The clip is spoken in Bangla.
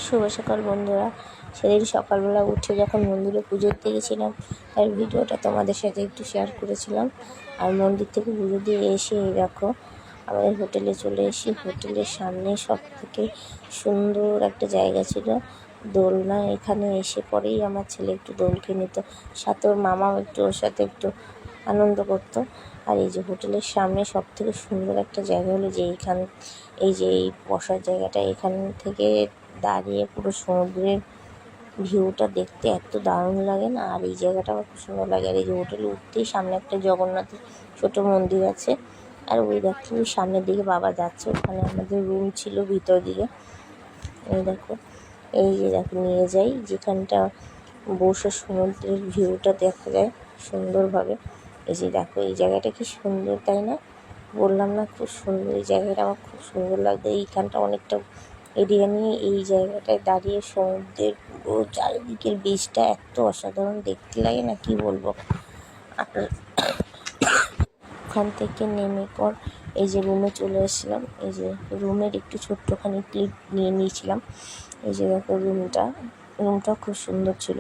শুভ সকাল বন্ধুরা। সেদিন সকালবেলা উঠে যখন মন্দিরে পুজো দিতে গেছিলাম তার ভিডিওটা তোমাদের সাথে একটু শেয়ার করেছিলাম। আর মন্দির থেকে পুজো দিয়ে এসে এই দেখো আমাদের হোটেলে চলে এসেছি। হোটেলের সামনে সব থেকে সুন্দর একটা জায়গা ছিল দোলনা। এখানে এসে পরেই আমার ছেলে একটু দোল কিনে নিত, সাথে ওর মামাও একটু ওর সাথে একটু আনন্দ করতো। আর এই যে হোটেলের সামনে সব থেকে সুন্দর একটা জায়গা হলো যে এই যে এই বসার জায়গাটা, এখান থেকে দাঁড়িয়ে পুরো সমুদ্রের ভিউটা দেখতে এত দারুণ লাগে না। আর এই জায়গাটা আমার খুব সুন্দর লাগে। আর এই যে হোটেলে উঠতেই সামনে একটা জগন্নাথের ছোটো মন্দির আছে। আর ওই দেখো সামনের দিকে বাবা যাচ্ছে, ওখানে আমাদের রুম ছিল ভিতর দিকে। এই দেখো এই যে দেখো নিয়ে যাই যেখানটা বসে সমুদ্রের ভিউটা দেখা যায় সুন্দরভাবে। এই যে দেখো এই জায়গাটা কি সুন্দর, তাই না? বললাম না খুব সুন্দর, এই জায়গাটা আমার খুব সুন্দর লাগতো। এইখানটা অনেকটা এরিয়া নিয়ে এই জায়গাটায় দাঁড়িয়ে সমুদ্রের পুরো চারিদিকের বীজটা এত অসাধারণ দেখতে লাগে না, কি বলবো। আর ওখান থেকে নেমে পর এই যে রুমে চলে এসেছিলাম। এই যে রুমের একটু ছোট্টখানি ক্লিপ নিয়ে নিয়েছিলাম। এই যে দেখো রুমটা খুব সুন্দর ছিল।